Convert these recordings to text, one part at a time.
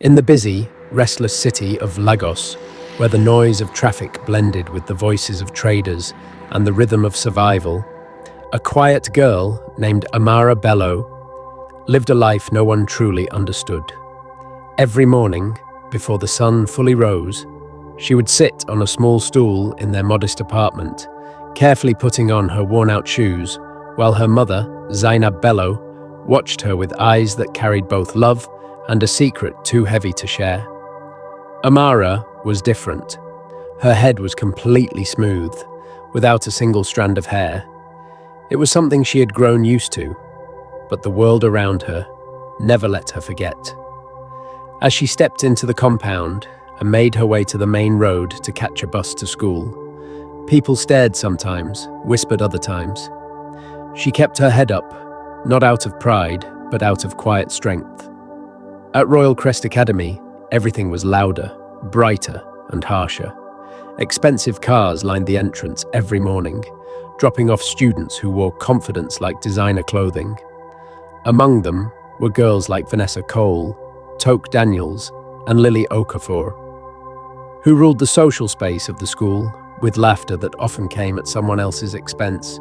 In the busy, restless city of Lagos, where the noise of traffic blended with the voices of traders and the rhythm of survival, a quiet girl named Amara Bello lived a life no one truly understood. Every morning, before the sun fully rose, she would sit on a small stool in their modest apartment, carefully putting on her worn-out shoes, while her mother, Zainab Bello, watched her with eyes that carried both love and a secret too heavy to share. Amara was different. Her head was completely smooth, without a single strand of hair. It was something she had grown used to, but the world around her never let her forget. As she stepped into the compound and made her way to the main road to catch a bus to school, people stared sometimes, whispered other times. She kept her head up, not out of pride, but out of quiet strength. At Royal Crest Academy, everything was louder, brighter, and harsher. Expensive cars lined the entrance every morning, dropping off students who wore confidence like designer clothing. Among them were girls like Vanessa Cole, Toke Daniels, and Lily Okafor, who ruled the social space of the school with laughter that often came at someone else's expense.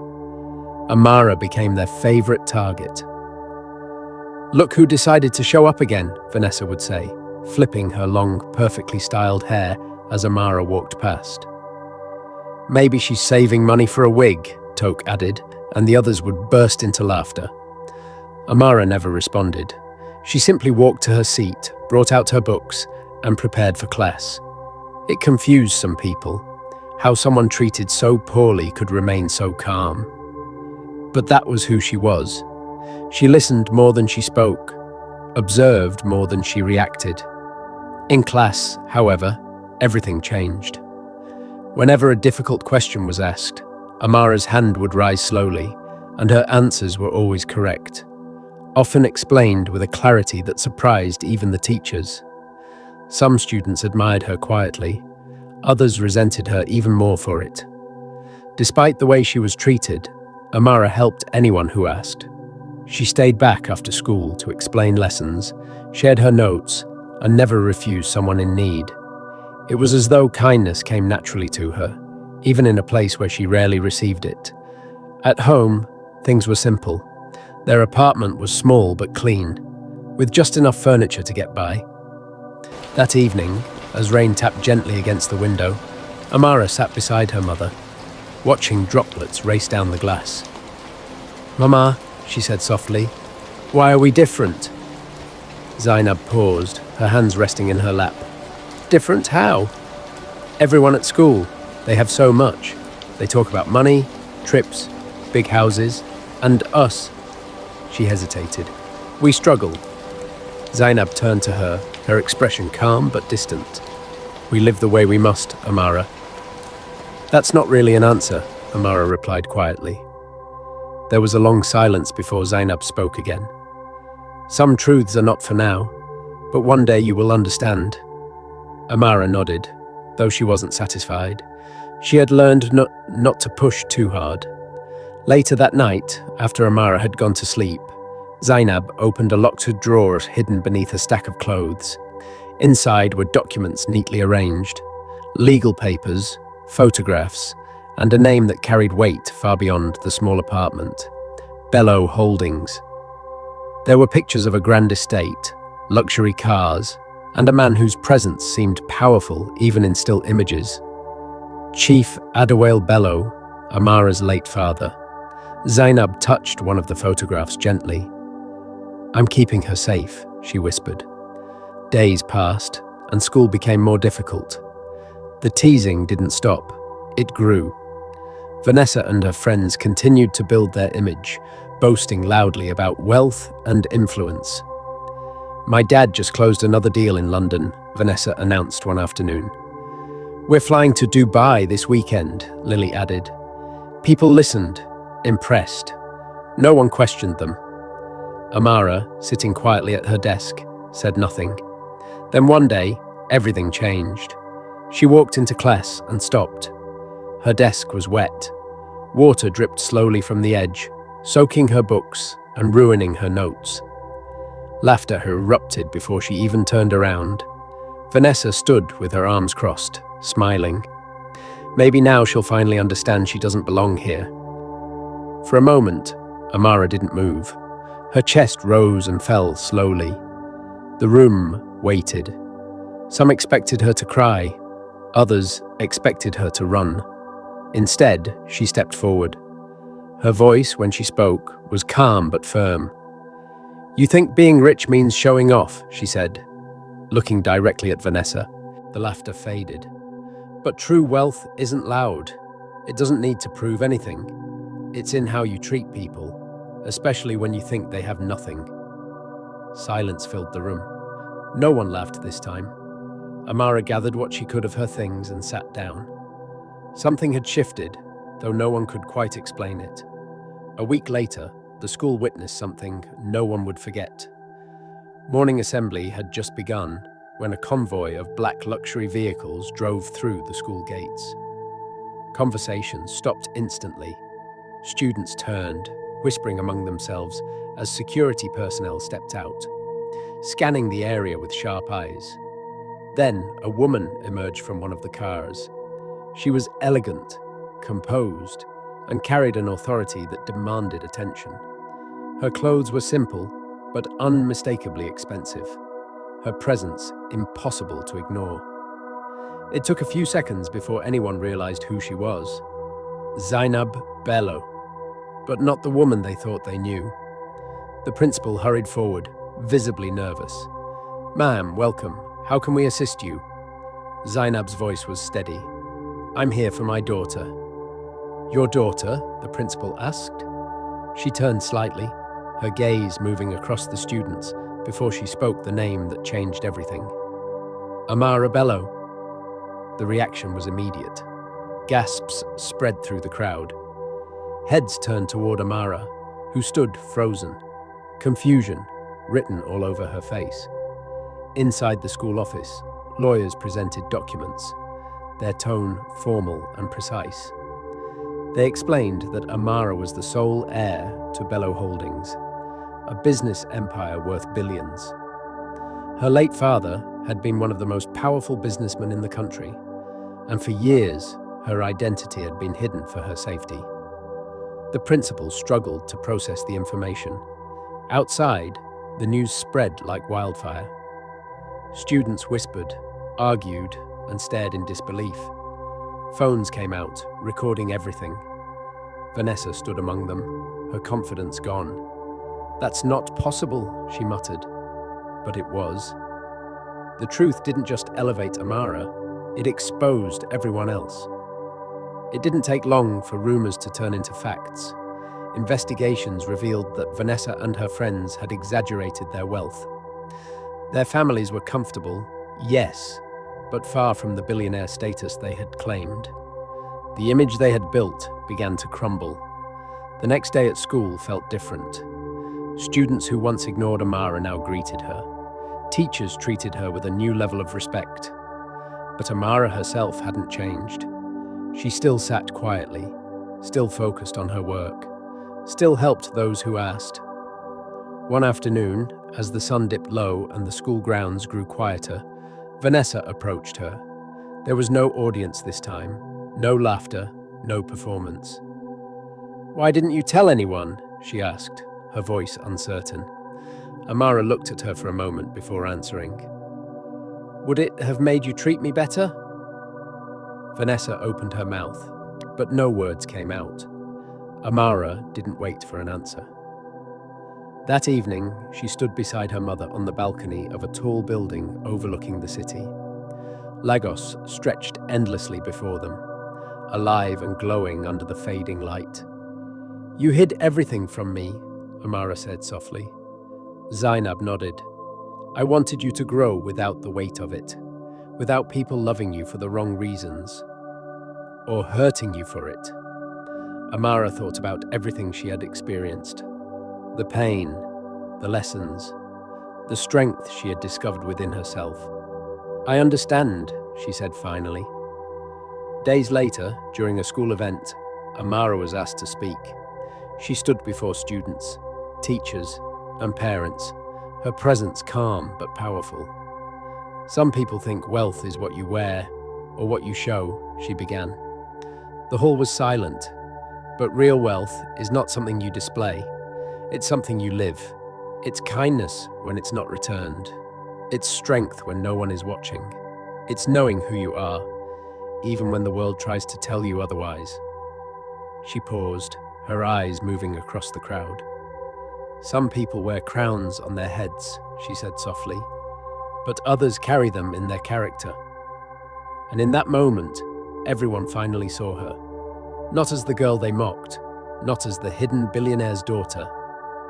Amara became their favorite target. "Look who decided to show up again," Vanessa would say, flipping her long, perfectly styled hair as Amara walked past. "Maybe she's saving money for a wig," Toke added, and the others would burst into laughter. Amara never responded. She simply walked to her seat, brought out her books, and prepared for class. It confused some people, how someone treated so poorly could remain so calm. But that was who she was. She listened more than she spoke, observed more than she reacted. In class, however, everything changed. Whenever a difficult question was asked, Amara's hand would rise slowly, and her answers were always correct, often explained with a clarity that surprised even the teachers. Some students admired her quietly, others resented her even more for it. Despite the way she was treated, Amara helped anyone who asked. She stayed back after school to explain lessons, shared her notes, and never refused someone in need. It was as though kindness came naturally to her, even in a place where she rarely received it. At home, things were simple. Their apartment was small but clean, with just enough furniture to get by. That evening, as rain tapped gently against the window, Amara sat beside her mother, watching droplets race down the glass. "Mama," she said softly, "why are we different?" Zainab paused, her hands resting in her lap. "Different how?" "Everyone at school. They have so much. They talk about money, trips, big houses, and us." She hesitated. "We struggle." Zainab turned to her, her expression calm but distant. "We live the way we must, Amara." "That's not really an answer," Amara replied quietly. There was a long silence before Zainab spoke again. "Some truths are not for now, but one day you will understand." Amara nodded, though she wasn't satisfied. She had learned not to push too hard. Later that night, after Amara had gone to sleep, Zainab opened a locked drawer hidden beneath a stack of clothes. Inside were documents neatly arranged, legal papers, photographs, and a name that carried weight far beyond the small apartment: Bello Holdings. There were pictures of a grand estate, luxury cars, and a man whose presence seemed powerful even in still images. Chief Adewale Bello, Amara's late father. Zainab touched one of the photographs gently. "I'm keeping her safe," she whispered. Days passed, and school became more difficult. The teasing didn't stop. It grew. Vanessa and her friends continued to build their image, boasting loudly about wealth and influence. "My dad just closed another deal in London," Vanessa announced one afternoon. "We're flying to Dubai this weekend," Lily added. People listened, impressed. No one questioned them. Amara, sitting quietly at her desk, said nothing. Then one day, everything changed. She walked into class and stopped. Her desk was wet. Water dripped slowly from the edge, soaking her books and ruining her notes. Laughter erupted before she even turned around. Vanessa stood with her arms crossed, smiling. Maybe now she'll finally understand she doesn't belong here. For a moment, Amara didn't move. Her chest rose and fell slowly. The room waited. Some expected her to cry. Others expected her to run. Instead, she stepped forward. Her voice, when she spoke, was calm but firm. "You think being rich means showing off," she said, looking directly at Vanessa. The laughter faded. "But true wealth isn't loud. It doesn't need to prove anything. It's in how you treat people, especially when you think they have nothing." Silence filled the room. No one laughed this time. Amara gathered what she could of her things and sat down. Something had shifted, though no one could quite explain it. A week later, the school witnessed something no one would forget. Morning assembly had just begun when a convoy of black luxury vehicles drove through the school gates. Conversations stopped instantly. Students turned, whispering among themselves as security personnel stepped out, scanning the area with sharp eyes. Then a woman emerged from one of the cars. She was elegant, composed, and carried an authority that demanded attention. Her clothes were simple, but unmistakably expensive. Her presence impossible to ignore. It took a few seconds before anyone realized who she was. Zainab Bello, but not the woman they thought they knew. The principal hurried forward, visibly nervous. "Ma'am, welcome. How can we assist you?" Zainab's voice was steady. "I'm here for my daughter." "Your daughter?" the principal asked. She turned slightly, her gaze moving across the students before she spoke the name that changed everything. "Amara Bello." The reaction was immediate. Gasps spread through the crowd. Heads turned toward Amara, who stood frozen, confusion written all over her face. Inside the school office, lawyers presented documents, their tone formal and precise. They explained that Amara was the sole heir to Bello Holdings, a business empire worth billions. Her late father had been one of the most powerful businessmen in the country, and for years her identity had been hidden for her safety. The principal struggled to process the information. Outside, the news spread like wildfire. Students whispered, argued, and stared in disbelief. Phones came out, recording everything. Vanessa stood among them, her confidence gone. "That's not possible," she muttered. But it was. The truth didn't just elevate Amara, it exposed everyone else. It didn't take long for rumors to turn into facts. Investigations revealed that Vanessa and her friends had exaggerated their wealth. Their families were comfortable, yes, but far from the billionaire status they had claimed. The image they had built began to crumble. The next day at school felt different. Students who once ignored Amara now greeted her. Teachers treated her with a new level of respect. But Amara herself hadn't changed. She still sat quietly, still focused on her work, still helped those who asked. One afternoon, as the sun dipped low and the school grounds grew quieter, Vanessa approached her. There was no audience this time, no laughter, no performance. "Why didn't you tell anyone?" she asked, her voice uncertain. Amara looked at her for a moment before answering. "Would it have made you treat me better?" Vanessa opened her mouth, but no words came out. Amara didn't wait for an answer. That evening, she stood beside her mother on the balcony of a tall building overlooking the city. Lagos stretched endlessly before them, alive and glowing under the fading light. "You hid everything from me," Amara said softly. Zainab nodded. "I wanted you to grow without the weight of it, without people loving you for the wrong reasons, or hurting you for it." Amara thought about everything she had experienced. The pain, the lessons, the strength she had discovered within herself. "I understand," she said finally. Days later, during a school event, Amara was asked to speak. She stood before students, teachers, and parents, her presence calm but powerful. Some people think wealth is what you wear or what you show, she began. The hall was silent, but real wealth is not something you display. It's something you live. It's kindness when it's not returned. It's strength when no one is watching. It's knowing who you are, even when the world tries to tell you otherwise. She paused, her eyes moving across the crowd. Some people wear crowns on their heads, she said softly, but others carry them in their character. And in that moment, everyone finally saw her. Not as the girl they mocked, not as the hidden billionaire's daughter,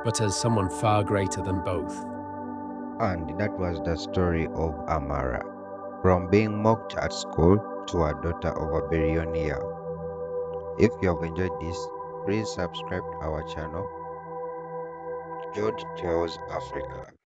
but as someone far greater than both. And that was the story of Amara. From being mocked at school to a daughter of a billionaire. If you have enjoyed this, please subscribe to our channel, George Tells Africa.